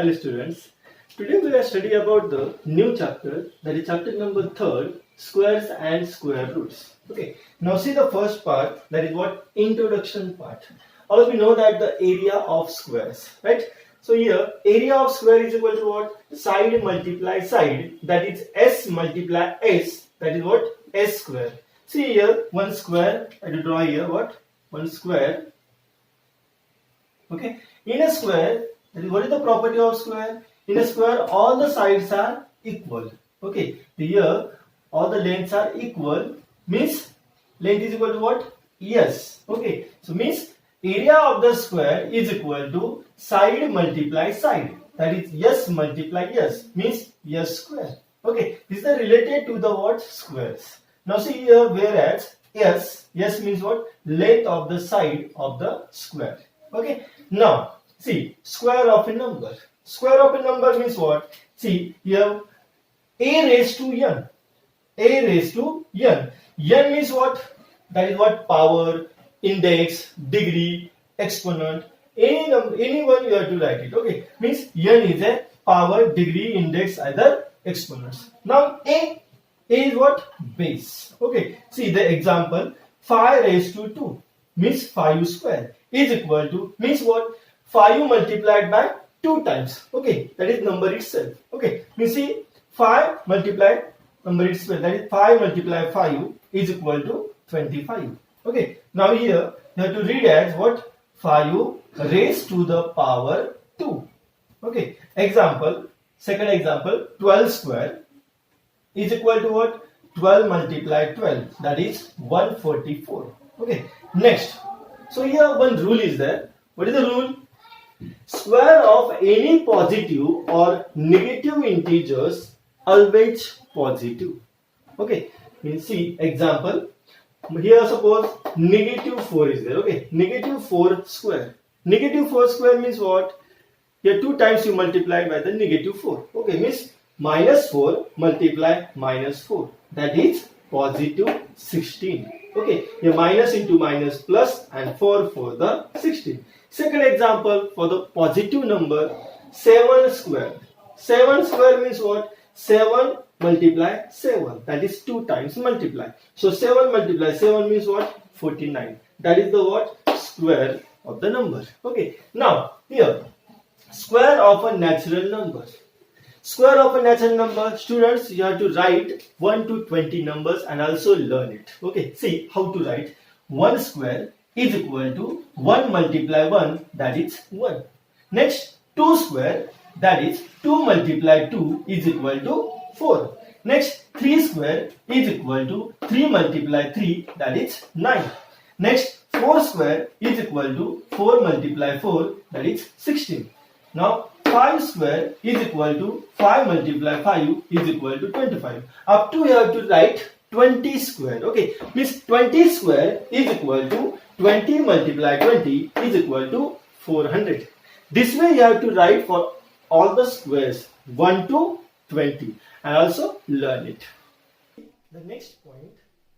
Hello students, today we are studying about the new chapter, that is chapter number 3, squares and square roots. Okay, now see the first part, that is what? Introduction part. All we know that the area of squares, right? So here area of square is equal to what? Side multiply side, that is s multiply s, that is what? S square. See here one square, I will draw here what? One square. Okay, in a square, what is the property of square? In a square, all the sides are equal. Okay, here all the lengths are equal. Means length is equal to what? Yes. Okay, so means area of the square is equal to side multiply side. That is yes multiply yes. Means yes square. Okay, this is related to the what? Squares. Now see here, whereas yes means what? Length of the side of the square. Okay, now see square of a number. Square of a number means what? See here a raised to n. A raised to n. N means what? That is what? Power, index, degree, exponent. Any one you have to write it. Okay, means n is a power, degree, index, either exponents. Now a is what? Base. Okay, see the example 5 raised to 2 means 5 square is equal to means what? 5 multiplied by 2 times. Okay, that is number itself. Okay, you see 5 multiplied number itself, that is 5 multiplied 5 is equal to 25. Okay, now here you have to read as what? 5 raised to the power 2. Okay, example, second example, 12 square is equal to what? 12 multiplied 12, that is 144. Okay, next. So here one rule is there. What is the rule? Square of any positive or negative integers always positive. Okay, you see example. Here suppose negative 4 is there. Okay, negative 4 square. Negative 4 square means what? Here 2 times you multiply by the negative 4. Okay, means minus 4 multiply minus 4. That is positive 16. Okay, here minus into minus plus and 4 for the 16. Second example for the positive number 7 square. 7 square means what? 7 multiply 7. That is 2 times multiply. So 7 multiply 7 means what? 49. That is the what? Square of the number. Okay, now here square of a natural number. Square of a natural number, students, you have to write 1 to 20 numbers and also learn it. Okay, see how to write. 1 square is equal to 1 multiply 1, that is 1. Next, 2 square, that is 2 multiply 2 is equal to 4. Next, 3 square is equal to 3 multiply 3, that is 9. Next, 4 square is equal to 4 multiply 4, that is 16. Now, 5 square is equal to 5 multiply 5 is equal to 25. Up to you have to write 20 square. Okay, means 20 square is equal to 20 multiply 20 is equal to 400. This way you have to write for all the squares 1 to 20 and also learn it. The next point,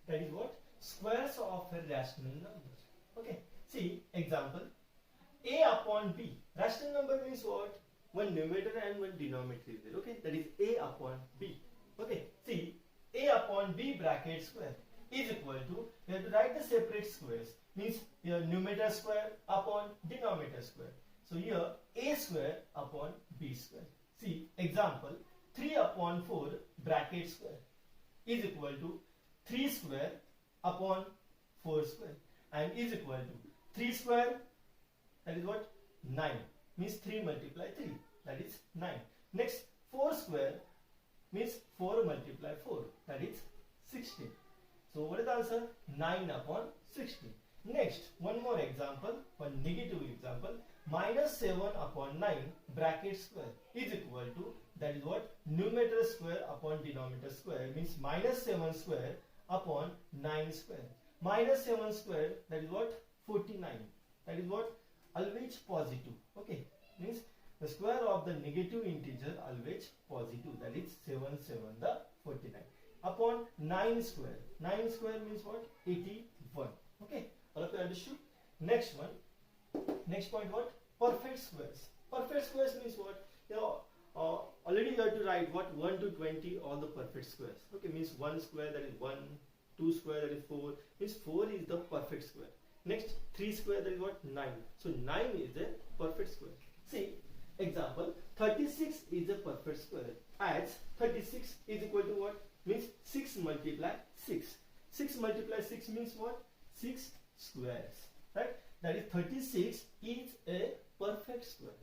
that is what? Squares of a rational number. Okay, see example a upon b. Rational number means what? One numerator and one denominator is there. Okay, that is a upon b. Okay, see a upon b bracket square is equal to, you have to write the separate squares, means your numerator square upon denominator square. So here a square upon b square. See example 3 upon 4 bracket square is equal to 3 square upon 4 square and is equal to 3 square, that is what? 9. Means 3 multiply 3, that is 9. Next 4 square means 4 multiply 4, that is 16. So what is the answer? 9 upon 16. Next, one more example, one negative example. Minus 7 upon 9 bracket square is equal to, that is what? Numerator square upon denominator square, means minus 7 square upon 9 square. Minus 7 square, that is what? 49. That is what? Always positive. Okay, means the square of the negative integer always positive, that is 7 the 49 upon 9 square. 9 square means what? 81. Okay, all of you understood? Next one, next point what? Perfect squares. Perfect squares means what? Already you have to write what 1 to 20 all the perfect squares. Okay, means 1 square that is 1, 2 square that is 4, means 4 is the perfect square. Next 3 square that is what 9. So 9 is a perfect square. See example 36 is a perfect square. As 36 is equal to what? Means 6 multiply 6. 6 multiply 6 means what? 6 squares. Right? That is 36 is a perfect square.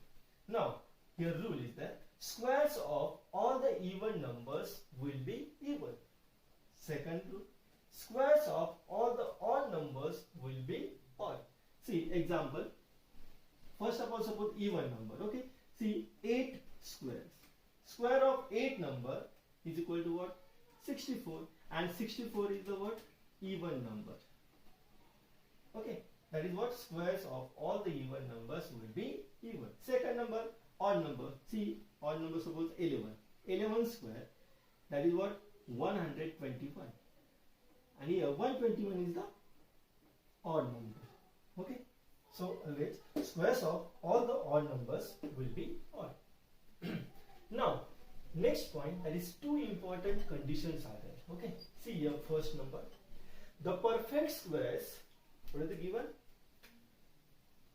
Now here rule is that squares of all the even numbers will be even. Second rule, squares of all the odd numbers will be odd. See example, first of all suppose even number. Okay, see 8 squares. Square of 8 number is equal to what? 64, and 64 is the what? Even number. Okay, that is what squares of all the even numbers will be even. Second number, odd number. See odd number suppose 11. 11 square, that is what? 121. And here 121 is the odd number. Okay, so always squares of all the odd numbers will be odd. Now next point, that is two important conditions are there. Okay, see here first number, the perfect squares, what is the given?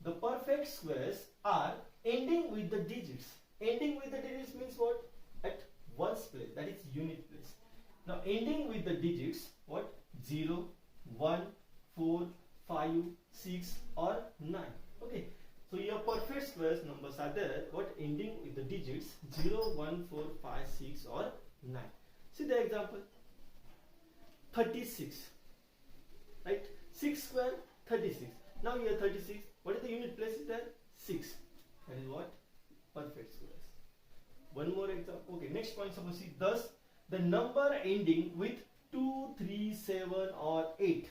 The perfect squares are ending with the digits. Ending with the digits means what? At ones place, that is unit place. Now ending with the digits, what? 0, 1, 4, 5, 6 or 9. Okay, so your perfect squares numbers are there, what? Ending with the digits 0, 1, 4, 5, 6 or 9. See the example, 36, right? 6 square, 36. Now here 36, what is the unit place is there? 6. That is what? Perfect squares. One more example. Okay, next point, suppose see, thus the number ending with 2, 3, 7 or 8.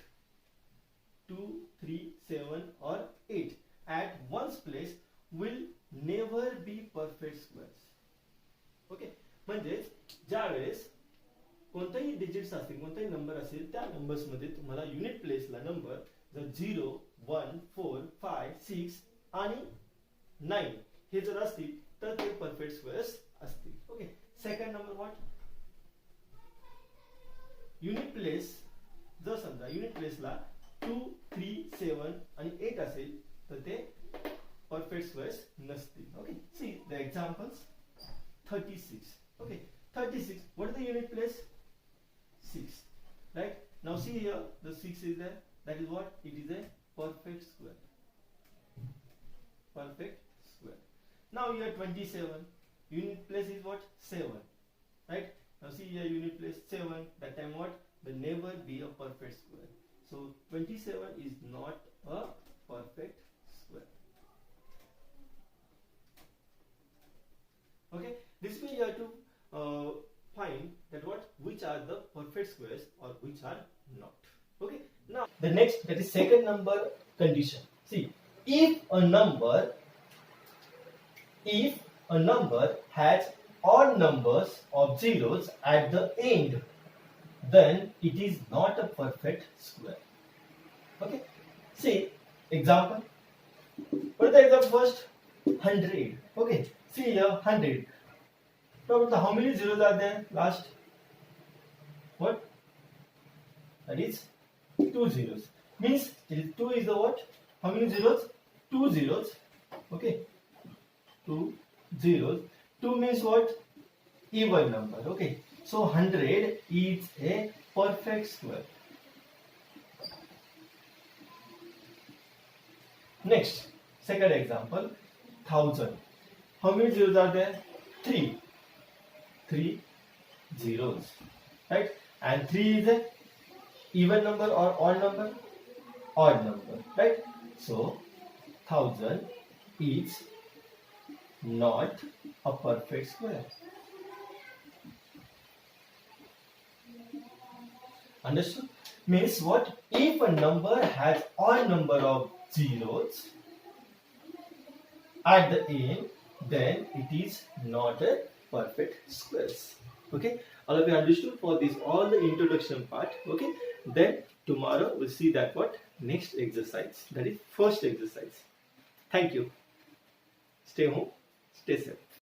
2, 3, 7 or 8 at one's place will never be perfect squares. Okay, म्हणजे ज्यावेळेस कोणताही digits असतील, कोणताही number असेल, त्या numbers मध्ये तुम्हाला unit प्लेसला number जर 0, 1, 4, 5, 6 आणि 9 हे जर असतील तर ते परफेक्ट स्क्वेअर्स असतील. Okay, second number what? Unit place जर समजा युनिट प्लेसला 2, 3, 7 आणि 8 असेल तर ते परफेक्ट स्क्वेअर्स नसतील. Okay, see the examples. 36. Okay, 36. What is the unit place? 6. Right? Now see here, the 6 is there. That is what? It is a perfect square. Perfect square. Now here 27. Unit place is what? 7. Right? Now see here, unit place 7. That time what? Will never be a perfect square. So 27 is not a perfect square. Okay, this way you have to find that what, which are the perfect squares or which are not. Okay, now the next, that is second number condition. See, if a number has odd numbers of zeros at the end, then it is not a perfect square. Okay, see example. What is the example first? 100. Okay, see here 100. How many zeros are there last? What? That is 2 zeros. Means 2 is the what? How many zeros? 2 zeros. Okay, 2 zeros. 2 means what? Even number. Okay, so 100 is a perfect square. Next, second example, 1000. How many zeros are there? 3. 3 zeros, right? And 3 is a even number or odd number? Odd number, right? So 1000 is not a perfect square. Understood? Means what? If a number has odd number of zeros at the end, then it is not a perfect squares. Okay, all of you understood for this, all the introduction part. Okay, then tomorrow we'll see that what next exercise, that is first exercise. Thank you. Stay home, stay safe.